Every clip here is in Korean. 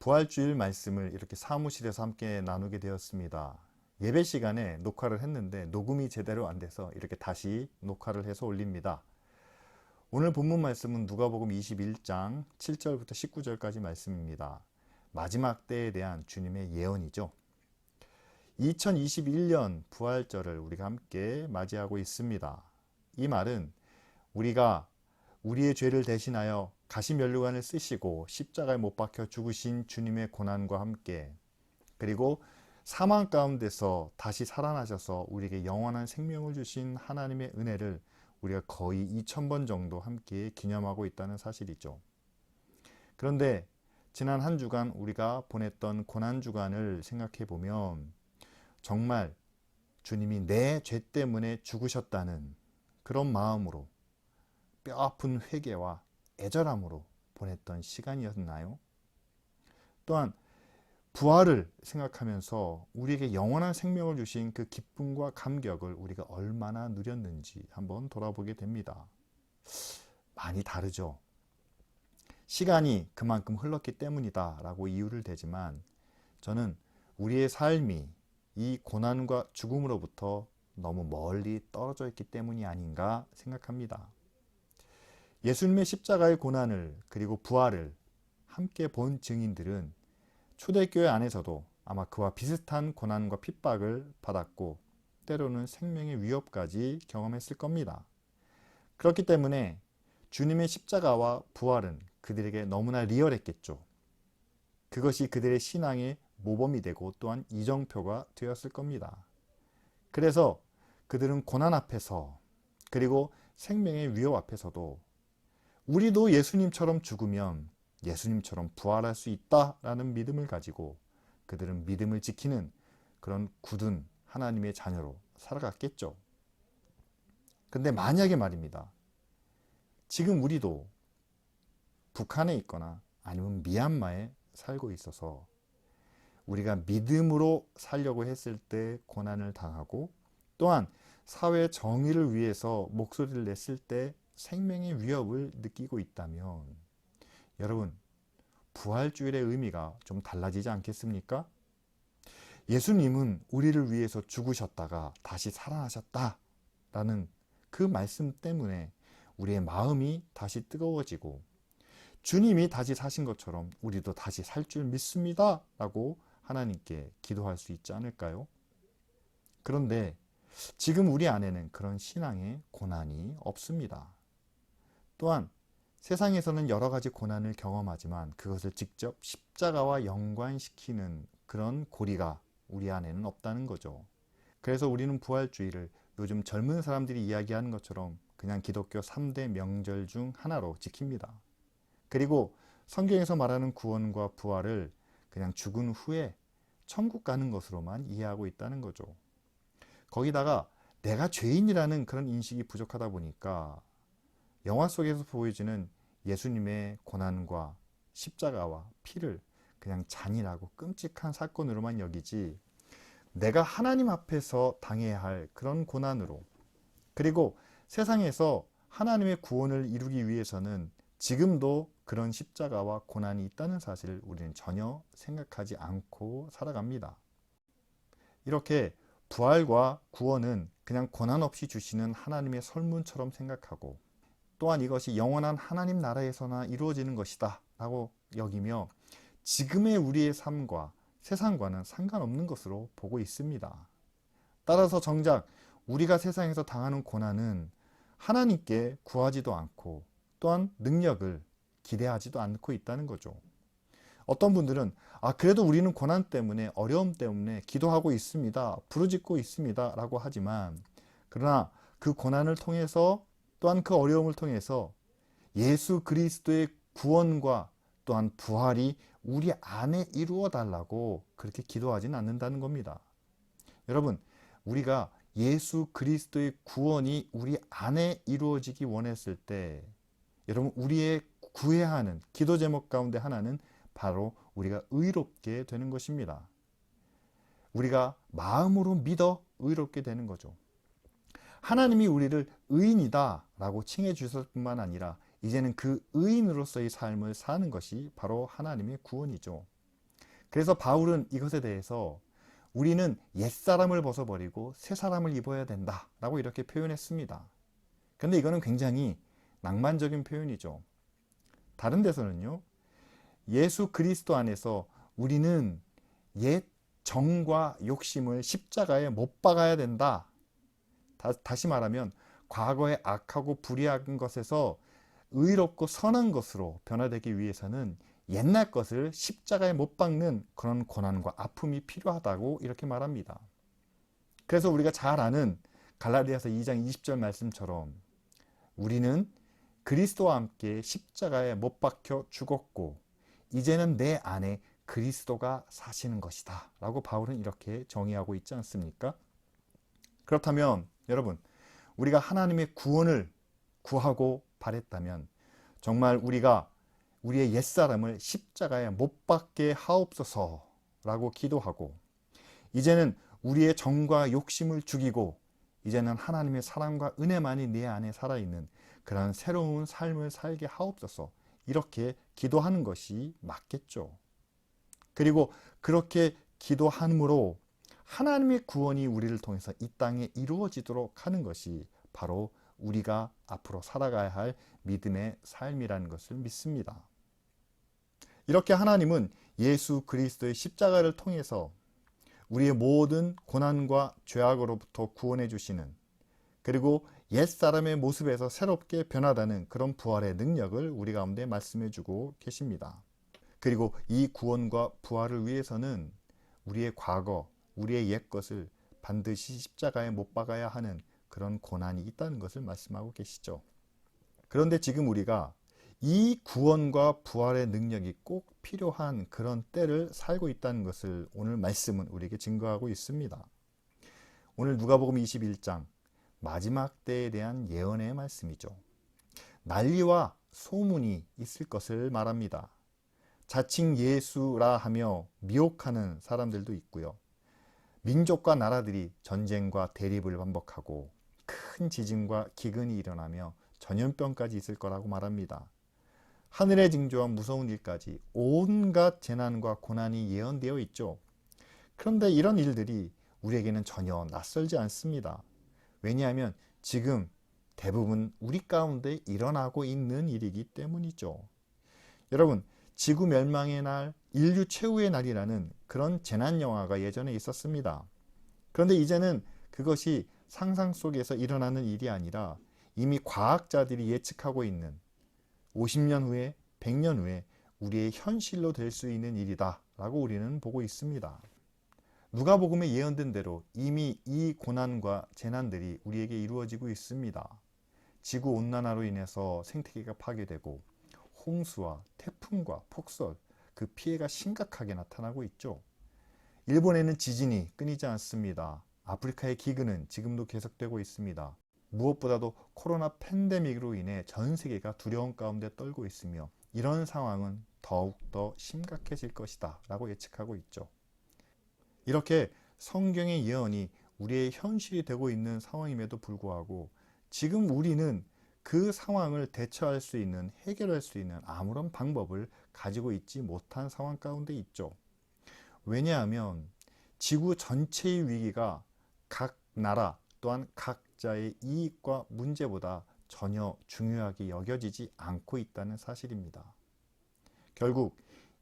부활주일 말씀을 이렇게 사무실에서 함께 나누게 되었습니다. 예배 시간에 녹화를 했는데 녹음이 제대로 안 돼서 이렇게 다시 녹화를 해서 올립니다. 오늘 본문 말씀은 누가복음 21장 7절부터 19절까지 말씀입니다. 마지막 때에 대한 주님의 예언이죠. 2021년 부활절을 우리가 함께 맞이하고 있습니다. 이 말은 우리가 우리의 죄를 대신하여 가시면류관을 쓰시고 십자가에 못 박혀 죽으신 주님의 고난과 함께, 그리고 사망 가운데서 다시 살아나셔서 우리에게 영원한 생명을 주신 하나님의 은혜를 우리가 거의 2000번 정도 함께 기념하고 있다는 사실이죠. 그런데 지난 한 주간 우리가 보냈던 고난주간을 생각해 보면 정말 주님이 내 죄 때문에 죽으셨다는 그런 마음으로 뼈아픈 회개와 애절함으로 보냈던 시간이었나요? 또한 부활을 생각하면서 우리에게 영원한 생명을 주신 그 기쁨과 감격을 우리가 얼마나 누렸는지 한번 돌아보게 됩니다. 많이 다르죠. 시간이 그만큼 흘렀기 때문이다 라고 이유를 대지만, 저는 우리의 삶이 이 고난과 죽음으로부터 너무 멀리 떨어져 있기 때문이 아닌가 생각합니다. 예수님의 십자가의 고난을 그리고 부활을 함께 본 증인들은 초대교회 안에서도 아마 그와 비슷한 고난과 핍박을 받았고 때로는 생명의 위협까지 경험했을 겁니다. 그렇기 때문에 주님의 십자가와 부활은 그들에게 너무나 리얼했겠죠. 그것이 그들의 신앙의 모범이 되고 또한 이정표가 되었을 겁니다. 그래서 그들은 고난 앞에서 그리고 생명의 위협 앞에서도 우리도 예수님처럼 죽으면 예수님처럼 부활할 수 있다라는 믿음을 가지고 그들은 믿음을 지키는 그런 굳은 하나님의 자녀로 살아갔겠죠. 근데 만약에 말입니다. 지금 우리도 북한에 있거나 아니면 미얀마에 살고 있어서 우리가 믿음으로 살려고 했을 때 고난을 당하고, 또한 사회 정의를 위해서 목소리를 냈을 때 생명의 위협을 느끼고 있다면, 여러분, 부활주일의 의미가 좀 달라지지 않겠습니까? 예수님은 우리를 위해서 죽으셨다가 다시 살아나셨다라는 그 말씀 때문에 우리의 마음이 다시 뜨거워지고, 주님이 다시 사신 것처럼 우리도 다시 살 줄 믿습니다 라고 하나님께 기도할 수 있지 않을까요? 그런데 지금 우리 안에는 그런 신앙의 고난이 없습니다. 또한 세상에서는 여러 가지 고난을 경험하지만 그것을 직접 십자가와 연관시키는 그런 고리가 우리 안에는 없다는 거죠. 그래서 우리는 부활주의를 요즘 젊은 사람들이 이야기하는 것처럼 그냥 기독교 3대 명절 중 하나로 지킵니다. 그리고 성경에서 말하는 구원과 부활을 그냥 죽은 후에 천국 가는 것으로만 이해하고 있다는 거죠. 거기다가 내가 죄인이라는 그런 인식이 부족하다 보니까 영화 속에서 보여지는 예수님의 고난과 십자가와 피를 그냥 잔인하고 끔찍한 사건으로만 여기지, 내가 하나님 앞에서 당해야 할 그런 고난으로, 그리고 세상에서 하나님의 구원을 이루기 위해서는 지금도 그런 십자가와 고난이 있다는 사실을 우리는 전혀 생각하지 않고 살아갑니다. 이렇게 부활과 구원은 그냥 고난 없이 주시는 하나님의 설문처럼 생각하고, 또한 이것이 영원한 하나님 나라에서나 이루어지는 것이다 라고 여기며 지금의 우리의 삶과 세상과는 상관없는 것으로 보고 있습니다. 따라서 정작 우리가 세상에서 당하는 고난은 하나님께 구하지도 않고 또한 능력을 기대하지도 않고 있다는 거죠. 어떤 분들은 그래도 우리는 고난 때문에, 어려움 때문에 기도하고 있습니다, 부르짖고 있습니다 라고 하지만, 그러나 그 고난을 통해서 또한 그 어려움을 통해서 예수 그리스도의 구원과 또한 부활이 우리 안에 이루어 달라고 그렇게 기도하지는 않는다는 겁니다. 여러분, 우리가 예수 그리스도의 구원이 우리 안에 이루어지기 원했을 때, 여러분, 우리의 구해야 하는 기도 제목 가운데 하나는 바로 우리가 의롭게 되는 것입니다. 우리가 마음으로 믿어 의롭게 되는 거죠. 하나님이 우리를 의인이다 라고 칭해 주셨을 뿐만 아니라 이제는 그 의인으로서의 삶을 사는 것이 바로 하나님의 구원이죠. 그래서 바울은 이것에 대해서 우리는 옛사람을 벗어버리고 새사람을 입어야 된다라고 이렇게 표현했습니다. 그런데 이거는 굉장히 낭만적인 표현이죠. 다른 데서는요, 예수 그리스도 안에서 우리는 옛 정과 욕심을 십자가에 못 박아야 된다. 다시 말하면 과거의 악하고 불의한 것에서 의롭고 선한 것으로 변화되기 위해서는 옛날 것을 십자가에 못 박는 그런 고난과 아픔이 필요하다고 이렇게 말합니다. 그래서 우리가 잘 아는 갈라디아서 2장 20절 말씀처럼 우리는 그리스도와 함께 십자가에 못 박혀 죽었고 이제는 내 안에 그리스도가 사시는 것이다 라고 바울은 이렇게 정의하고 있지 않습니까? 그렇다면 여러분, 우리가 하나님의 구원을 구하고 바랬다면 정말 우리가 우리의 옛사람을 십자가에 못 박게 하옵소서 라고 기도하고 이제는 우리의 정과 욕심을 죽이고 이제는 하나님의 사랑과 은혜만이 내 안에 살아있는 그런 새로운 삶을 살게 하옵소서 이렇게 기도하는 것이 맞겠죠. 그리고 그렇게 기도함으로 하나님의 구원이 우리를 통해서 이 땅에 이루어지도록 하는 것이 바로 우리가 앞으로 살아가야 할 믿음의 삶이라는 것을 믿습니다. 이렇게 하나님은 예수 그리스도의 십자가를 통해서 우리의 모든 고난과 죄악으로부터 구원해 주시는 그리고 옛사람의 모습에서 새롭게 변화되는 그런 부활의 능력을 우리 가운데 말씀해 주고 계십니다. 그리고 이 구원과 부활을 위해서는 우리의 과거, 우리의 옛것을 반드시 십자가에 못 박아야 하는 그런 고난이 있다는 것을 말씀하고 계시죠. 그런데 지금 우리가 이 구원과 부활의 능력이 꼭 필요한 그런 때를 살고 있다는 것을 오늘 말씀은 우리에게 증거하고 있습니다. 오늘 누가복음 21장 마지막 때에 대한 예언의 말씀이죠. 난리와 소문이 있을 것을 말합니다. 자칭 예수라 하며 미혹하는 사람들도 있고요. 민족과 나라들이 전쟁과 대립을 반복하고 큰 지진과 기근이 일어나며 전염병까지 있을 거라고 말합니다. 하늘의 징조와 무서운 일까지 온갖 재난과 고난이 예언되어 있죠. 그런데 이런 일들이 우리에게는 전혀 낯설지 않습니다. 왜냐하면 지금 대부분 우리 가운데 일어나고 있는 일이기 때문이죠. 여러분, 지구 멸망의 날, 인류 최후의 날이라는 그런 재난 영화가 예전에 있었습니다. 그런데 이제는 그것이 상상 속에서 일어나는 일이 아니라 이미 과학자들이 예측하고 있는 50년 후에 100년 후에 우리의 현실로 될 수 있는 일이다 라고 우리는 보고 있습니다. 누가복음에 예언된 대로 이미 이 고난과 재난들이 우리에게 이루어지고 있습니다. 지구온난화로 인해서 생태계가 파괴되고 홍수와 태풍과 폭설, 그 피해가 심각하게 나타나고 있죠. 일본에는 지진이 끊이지 않습니다. 아프리카의 기근은 지금도 계속되고 있습니다. 무엇보다도 코로나 팬데믹으로 인해 전 세계가 두려움 가운데 떨고 있으며 이런 상황은 더욱더 심각해질 것이다 라고 예측하고 있죠. 이렇게 성경의 예언이 우리의 현실이 되고 있는 상황임에도 불구하고 지금 우리는 그 상황을 대처할 수 있는, 해결할 수 있는 아무런 방법을 가지고 있지 못한 상황 가운데 있죠. 왜냐하면 지구 전체의 위기가 각 나라 또한 각자의 이익과 문제보다 전혀 중요하게 여겨지지 않고 있다는 사실입니다. 결국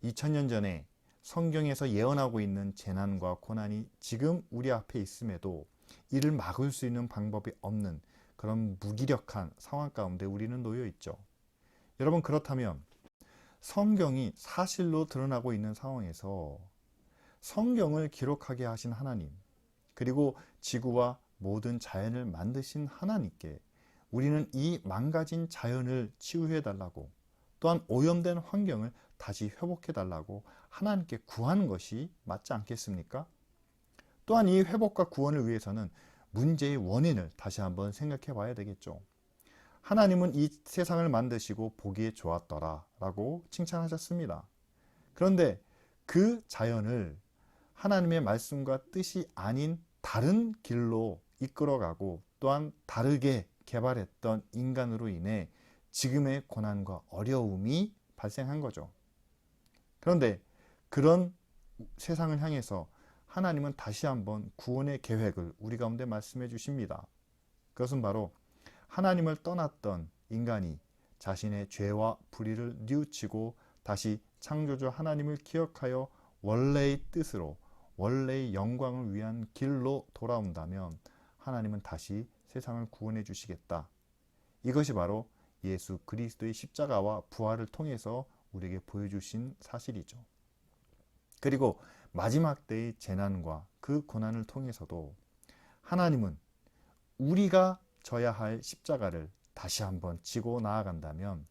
2000년 전에 성경에서 예언하고 있는 재난과 고난이 지금 우리 앞에 있음에도 이를 막을 수 있는 방법이 없는 그런 무기력한 상황 가운데 우리는 놓여 있죠. 여러분, 그렇다면 성경이 사실로 드러나고 있는 상황에서 성경을 기록하게 하신 하나님, 그리고 지구와 모든 자연을 만드신 하나님께 우리는 이 망가진 자연을 치유해 달라고 또한 오염된 환경을 다시 회복해 달라고 하나님께 구하는 것이 맞지 않겠습니까? 또한 이 회복과 구원을 위해서는 문제의 원인을 다시 한번 생각해 봐야 되겠죠. 하나님은 이 세상을 만드시고 보기에 좋았더라 라고 칭찬하셨습니다. 그런데 그 자연을 하나님의 말씀과 뜻이 아닌 다른 길로 이끌어가고 또한 다르게 개발했던 인간으로 인해 지금의 고난과 어려움이 발생한 거죠. 그런데 그런 세상을 향해서 하나님은 다시 한번 구원의 계획을 우리 가운데 말씀해 주십니다. 그것은 바로 하나님을 떠났던 인간이 자신의 죄와 불의를 뉘우치고 다시 창조주 하나님을 기억하여 원래의 뜻으로, 원래의 영광을 위한 길로 돌아온다면 하나님은 다시 세상을 구원해 주시겠다. 이것이 바로 예수 그리스도의 십자가와 부활을 통해서 우리에게 보여주신 사실이죠. 그리고 마지막 때의 재난과 그 고난을 통해서도 하나님은 우리가 져야 할 십자가를 다시 한번 지고 나아간다면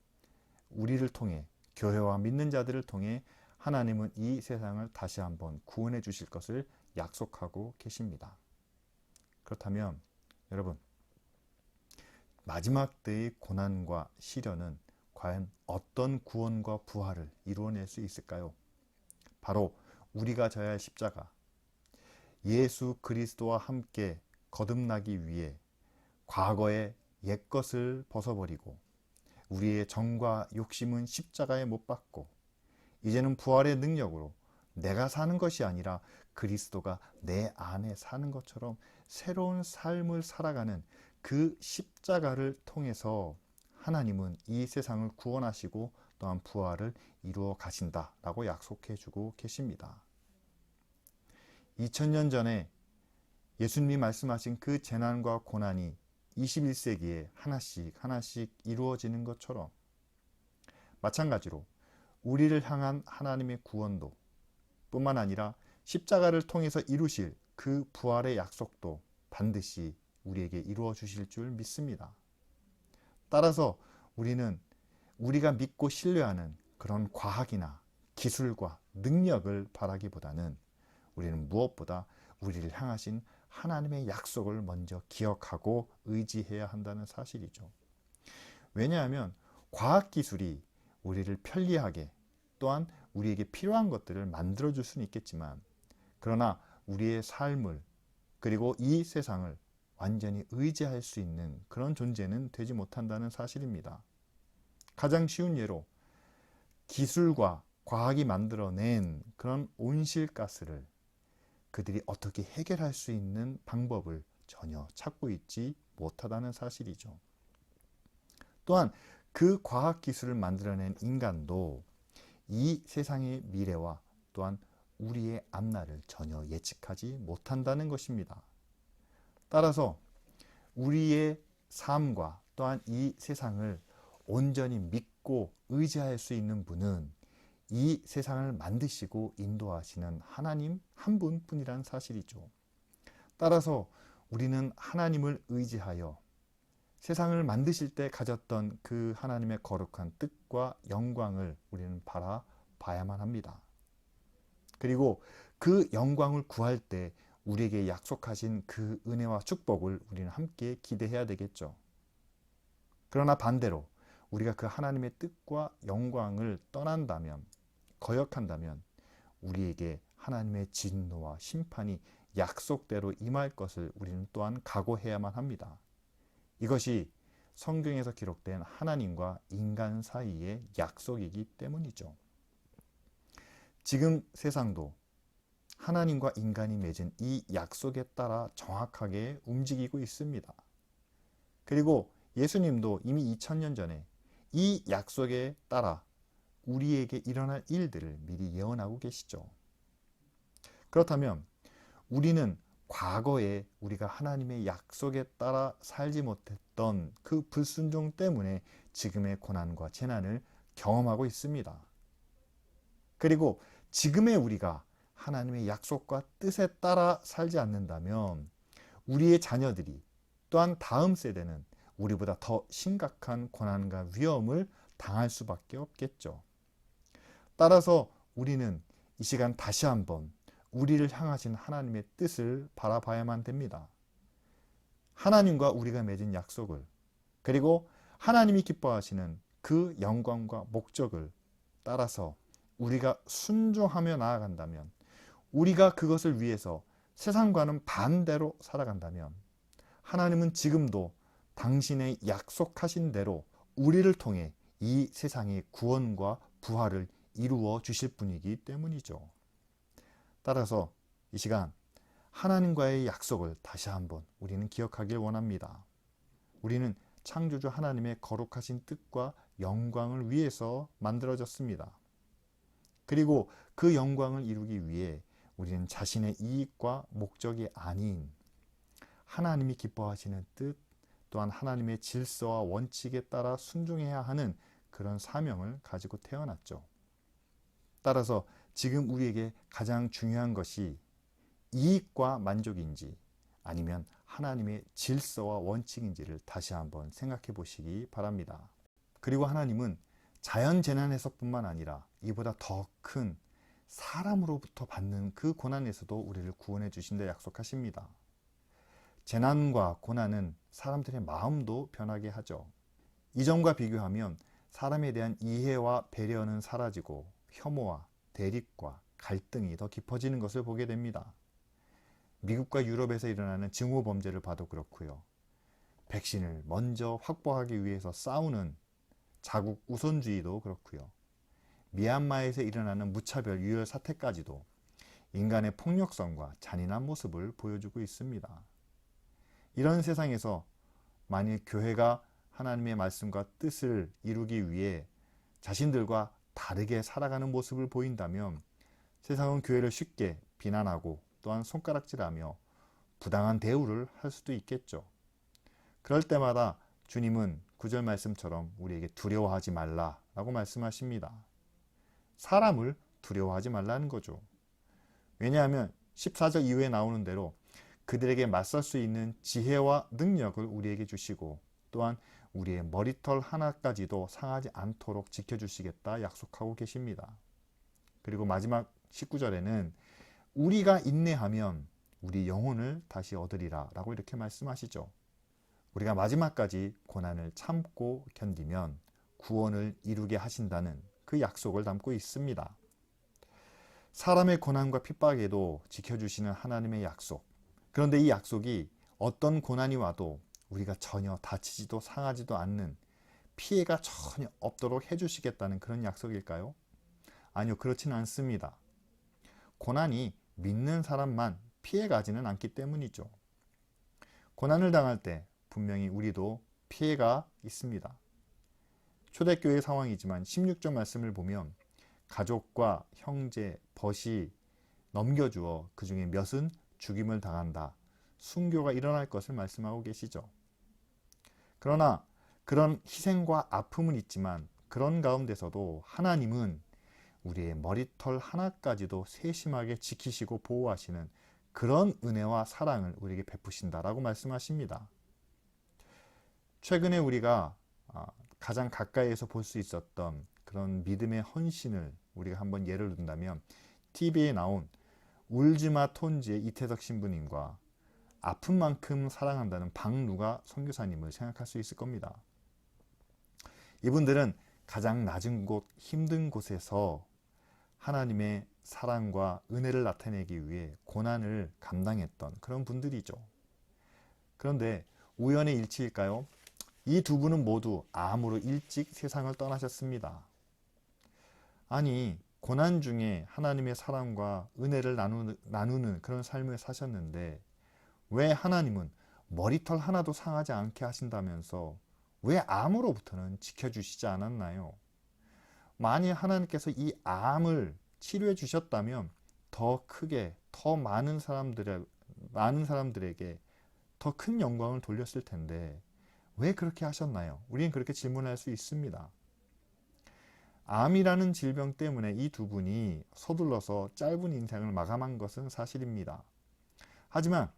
우리를 통해, 교회와 믿는 자들을 통해 하나님은 이 세상을 다시 한번 구원해 주실 것을 약속하고 계십니다. 그렇다면 여러분, 마지막 때의 고난과 시련은 과연 어떤 구원과 부활을 이루어낼 수 있을까요? 바로 우리가 져야 할 십자가, 예수 그리스도와 함께 거듭나기 위해 과거의 옛것을 벗어버리고 우리의 정과 욕심은 십자가에 못 박고 이제는 부활의 능력으로 내가 사는 것이 아니라 그리스도가 내 안에 사는 것처럼 새로운 삶을 살아가는 그 십자가를 통해서 하나님은 이 세상을 구원하시고 또한 부활을 이루어 가신다라고 약속해 주고 계십니다. 2000년 전에 예수님이 말씀하신 그 재난과 고난이 21세기에 하나씩 이루어지는 것처럼 마찬가지로 우리를 향한 하나님의 구원도 뿐만 아니라 십자가를 통해서 이루실 그 부활의 약속도 반드시 우리에게 이루어 주실 줄 믿습니다. 따라서 우리는 우리가 믿고 신뢰하는 그런 과학이나 기술과 능력을 바라기보다는 우리는 무엇보다 우리를 향하신 하나님의 약속을 먼저 기억하고 의지해야 한다는 사실이죠. 왜냐하면 과학기술이 우리를 편리하게 또한 우리에게 필요한 것들을 만들어줄 수는 있겠지만 그러나 우리의 삶을 그리고 이 세상을 완전히 의지할 수 있는 그런 존재는 되지 못한다는 사실입니다. 가장 쉬운 예로 기술과 과학이 만들어낸 그런 온실가스를 그들이 어떻게 해결할 수 있는 방법을 전혀 찾고 있지 못하다는 사실이죠. 또한 그 과학기술을 만들어낸 인간도 이 세상의 미래와 또한 우리의 앞날을 전혀 예측하지 못한다는 것입니다. 따라서 우리의 삶과 또한 이 세상을 온전히 믿고 의지할 수 있는 분은 이 세상을 만드시고 인도하시는 하나님 한 분뿐이라는 사실이죠. 따라서 우리는 하나님을 의지하여 세상을 만드실 때 가졌던 그 하나님의 거룩한 뜻과 영광을 우리는 바라봐야만 합니다. 그리고 그 영광을 구할 때 우리에게 약속하신 그 은혜와 축복을 우리는 함께 기대해야 되겠죠. 그러나 반대로 우리가 그 하나님의 뜻과 영광을 떠난다면, 거역한다면 우리에게 하나님의 진노와 심판이 약속대로 임할 것을 우리는 또한 각오해야만 합니다. 이것이 성경에서 기록된 하나님과 인간 사이의 약속이기 때문이죠. 지금 세상도 하나님과 인간이 맺은 이 약속에 따라 정확하게 움직이고 있습니다. 그리고 예수님도 이미 2000년 전에 이 약속에 따라 우리에게 일어날 일들을 미리 예언하고 계시죠. 그렇다면 우리는 과거에 우리가 하나님의 약속에 따라 살지 못했던 그 불순종 때문에 지금의 고난과 재난을 경험하고 있습니다. 그리고 지금의 우리가 하나님의 약속과 뜻에 따라 살지 않는다면 우리의 자녀들이 또한 다음 세대는 우리보다 더 심각한 고난과 위험을 당할 수밖에 없겠죠. 따라서 우리는 이 시간 다시 한번 우리를 향하신 하나님의 뜻을 바라봐야만 됩니다. 하나님과 우리가 맺은 약속을, 그리고 하나님이 기뻐하시는 그 영광과 목적을 따라서 우리가 순종하며 나아간다면, 우리가 그것을 위해서 세상과는 반대로 살아간다면 하나님은 지금도 당신의 약속하신 대로 우리를 통해 이 세상의 구원과 부활을 이루어 주실 분이기 때문이죠. 따라서 이 시간 하나님과의 약속을 다시 한번 우리는 기억하길 원합니다. 우리는 창조주 하나님의 거룩하신 뜻과 영광을 위해서 만들어졌습니다. 그리고 그 영광을 이루기 위해 우리는 자신의 이익과 목적이 아닌 하나님이 기뻐하시는 뜻, 또한 하나님의 질서와 원칙에 따라 순종해야 하는 그런 사명을 가지고 태어났죠. 따라서 지금 우리에게 가장 중요한 것이 이익과 만족인지 아니면 하나님의 질서와 원칙인지를 다시 한번 생각해 보시기 바랍니다. 그리고 하나님은 자연재난에서뿐만 아니라 이보다 더 큰 사람으로부터 받는 그 고난에서도 우리를 구원해 주신다 약속하십니다. 재난과 고난은 사람들의 마음도 변하게 하죠. 이전과 비교하면 사람에 대한 이해와 배려는 사라지고 혐오와 대립과 갈등이 더 깊어지는 것을 보게 됩니다. 미국과 유럽에서 일어나는 증오 범죄를 봐도 그렇고요. 백신을 먼저 확보하기 위해서 싸우는 자국 우선주의도 그렇고요. 미얀마에서 일어나는 무차별 유혈 사태까지도 인간의 폭력성과 잔인한 모습을 보여주고 있습니다. 이런 세상에서 만일 교회가 하나님의 말씀과 뜻을 이루기 위해 자신들과 다르게 살아가는 모습을 보인다면 세상은 교회를 쉽게 비난하고 또한 손가락질하며 부당한 대우를 할 수도 있겠죠. 그럴 때마다 주님은 9절 말씀처럼 우리에게 두려워하지 말라라고 말씀하십니다. 사람을 두려워하지 말라는 거죠. 왜냐하면 14절 이후에 나오는 대로 그들에게 맞설 수 있는 지혜와 능력을 우리에게 주시고 또한 우리의 머리털 하나까지도 상하지 않도록 지켜주시겠다 약속하고 계십니다. 그리고 마지막 19절에는 우리가 인내하면 우리 영혼을 다시 얻으리라 라고 이렇게 말씀하시죠. 우리가 마지막까지 고난을 참고 견디면 구원을 이루게 하신다는 그 약속을 담고 있습니다. 사람의 고난과 핍박에도 지켜주시는 하나님의 약속. 그런데 이 약속이 어떤 고난이 와도 우리가 전혀 다치지도 상하지도 않는 피해가 전혀 없도록 해주시겠다는 그런 약속일까요? 아니요, 그렇지는 않습니다. 고난이 믿는 사람만 피해가지는 않기 때문이죠. 고난을 당할 때 분명히 우리도 피해가 있습니다. 초대교회 상황이지만 16절 말씀을 보면 가족과 형제, 벗이 넘겨주어 그 중에 몇은 죽임을 당한다. 순교가 일어날 것을 말씀하고 계시죠. 그러나 그런 희생과 아픔은 있지만 그런 가운데서도 하나님은 우리의 머리털 하나까지도 세심하게 지키시고 보호하시는 그런 은혜와 사랑을 우리에게 베푸신다라고 말씀하십니다. 최근에 우리가 가장 가까이에서 볼 수 있었던 그런 믿음의 헌신을 우리가 한번 예를 든다면 TV에 나온 울지마 톤지의 이태석 신부님과 아픈 만큼 사랑한다는 박누가 선교사님을 생각할 수 있을 겁니다. 이분들은 가장 낮은 곳, 힘든 곳에서 하나님의 사랑과 은혜를 나타내기 위해 고난을 감당했던 그런 분들이죠. 그런데 우연의 일치일까요? 이 두 분은 모두 암으로 일찍 세상을 떠나셨습니다. 아니, 고난 중에 하나님의 사랑과 은혜를 나누는 그런 삶을 사셨는데 왜 하나님은 머리털 하나도 상하지 않게 하신다면서 왜 암으로부터는 지켜주시지 않았나요? 만일 하나님께서 이 암을 치료해 주셨다면 더 크게, 더 많은 사람들에게 더 큰 영광을 돌렸을 텐데 왜 그렇게 하셨나요? 우리는 그렇게 질문할 수 있습니다. 암이라는 질병 때문에 이 두 분이 서둘러서 짧은 인생을 마감한 것은 사실입니다. 하지만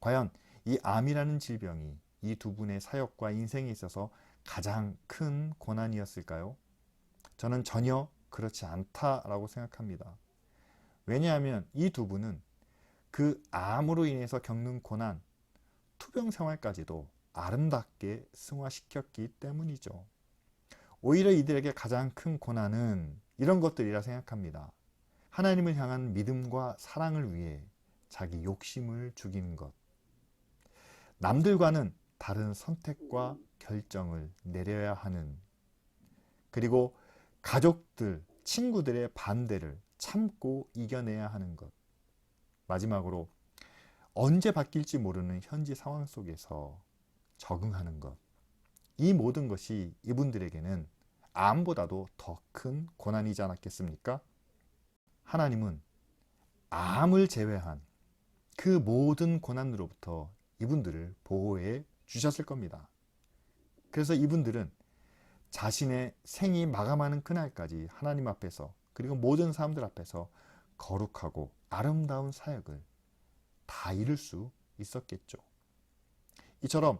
과연 이 암이라는 질병이 이 두 분의 사역과 인생에 있어서 가장 큰 고난이었을까요? 저는 전혀 그렇지 않다라고 생각합니다. 왜냐하면 이 두 분은 그 암으로 인해서 겪는 고난, 투병 생활까지도 아름답게 승화시켰기 때문이죠. 오히려 이들에게 가장 큰 고난은 이런 것들이라 생각합니다. 하나님을 향한 믿음과 사랑을 위해 자기 욕심을 죽이는 것. 남들과는 다른 선택과 결정을 내려야 하는, 그리고 가족들, 친구들의 반대를 참고 이겨내야 하는 것. 마지막으로 언제 바뀔지 모르는 현지 상황 속에서 적응하는 것. 이 모든 것이 이분들에게는 암보다도 더 큰 고난이지 않았겠습니까? 하나님은 암을 제외한 그 모든 고난으로부터 이분들을 보호해 주셨을 겁니다. 그래서 이분들은 자신의 생이 마감하는 그날까지 하나님 앞에서 그리고 모든 사람들 앞에서 거룩하고 아름다운 사역을 다 이룰 수 있었겠죠. 이처럼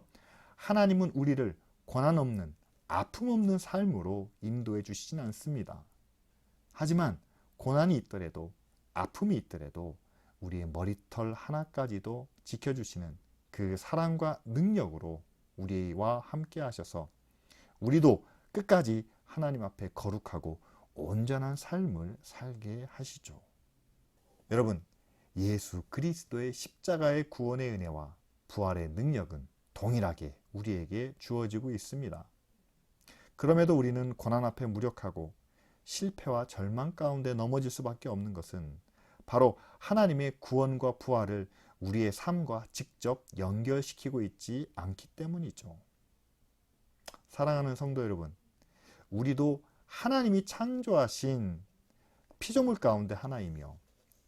하나님은 우리를 고난 없는 아픔 없는 삶으로 인도해 주시진 않습니다. 하지만 고난이 있더라도 아픔이 있더라도 우리의 머리털 하나까지도 지켜주시는 그 사랑과 능력으로 우리와 함께 하셔서 우리도 끝까지 하나님 앞에 거룩하고 온전한 삶을 살게 하시죠. 여러분, 예수 그리스도의 십자가의 구원의 은혜와 부활의 능력은 동일하게 우리에게 주어지고 있습니다. 그럼에도 우리는 고난 앞에 무력하고 실패와 절망 가운데 넘어질 수밖에 없는 것은 바로 하나님의 구원과 부활을 우리의 삶과 직접 연결시키고 있지 않기 때문이죠. 사랑하는 성도 여러분, 우리도 하나님이 창조하신 피조물 가운데 하나이며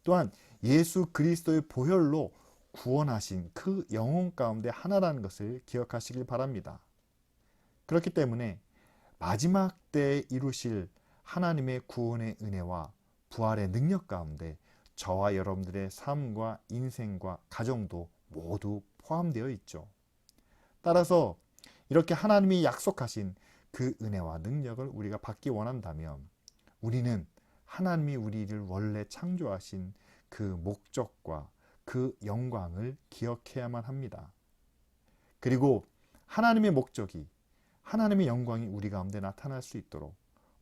또한 예수 그리스도의 보혈로 구원하신 그 영혼 가운데 하나라는 것을 기억하시길 바랍니다. 그렇기 때문에 마지막 때에 이루실 하나님의 구원의 은혜와 부활의 능력 가운데 저와 여러분들의 삶과 인생과 가정도 모두 포함되어 있죠. 따라서 이렇게 하나님이 약속하신 그 은혜와 능력을 우리가 받기 원한다면 우리는 하나님이 우리를 원래 창조하신 그 목적과 그 영광을 기억해야만 합니다. 그리고 하나님의 목적이 하나님의 영광이 우리 가운데 나타날 수 있도록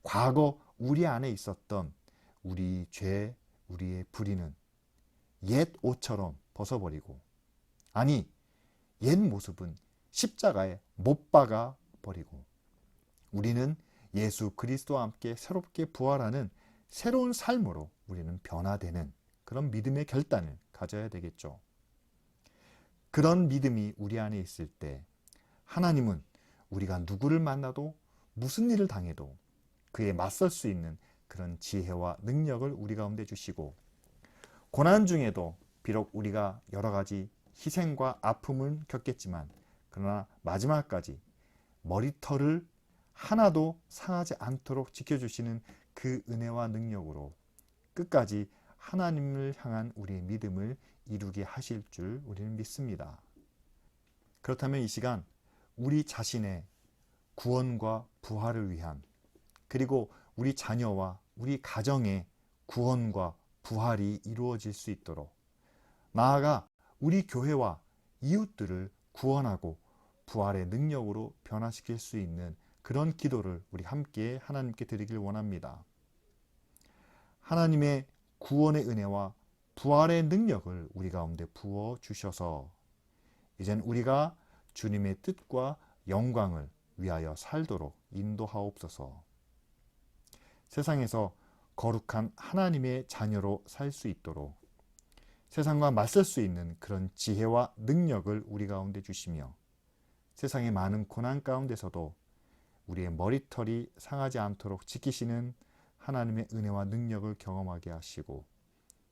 과거 우리 안에 있었던 우리 죄, 우리의 불의는 옛 옷처럼 벗어버리고 아니 옛 모습은 십자가에 못 박아 버리고 우리는 예수 그리스도와 함께 새롭게 부활하는 새로운 삶으로 우리는 변화되는 그런 믿음의 결단을 가져야 되겠죠. 그런 믿음이 우리 안에 있을 때 하나님은 우리가 누구를 만나도 무슨 일을 당해도 그에 맞설 수 있는 그런 지혜와 능력을 우리 가운데 주시고 고난 중에도 비록 우리가 여러 가지 희생과 아픔을 겪겠지만 그러나 마지막까지 머리털을 하나도 상하지 않도록 지켜주시는 그 은혜와 능력으로 끝까지 하나님을 향한 우리의 믿음을 이루게 하실 줄 우리는 믿습니다. 그렇다면 이 시간 우리 자신의 구원과 부활을 위한 그리고 우리 자녀와 우리 가정의 구원과 부활이 이루어질 수 있도록 나아가 우리 교회와 이웃들을 구원하고 부활의 능력으로 변화시킬 수 있는 그런 기도를 우리 함께 하나님께 드리길 원합니다. 하나님의 구원의 은혜와 부활의 능력을 우리 가운데 부어 주셔서 이젠 우리가 주님의 뜻과 영광을 위하여 살도록 인도하옵소서. 세상에서 거룩한 하나님의 자녀로 살 수 있도록 세상과 맞설 수 있는 그런 지혜와 능력을 우리 가운데 주시며 세상의 많은 고난 가운데서도 우리의 머리털이 상하지 않도록 지키시는 하나님의 은혜와 능력을 경험하게 하시고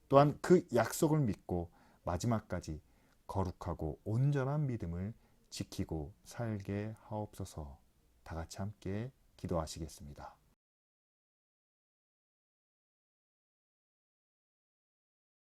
또한 그 약속을 믿고 마지막까지 거룩하고 온전한 믿음을 지키고 살게 하옵소서. 다 같이 함께 기도하시겠습니다.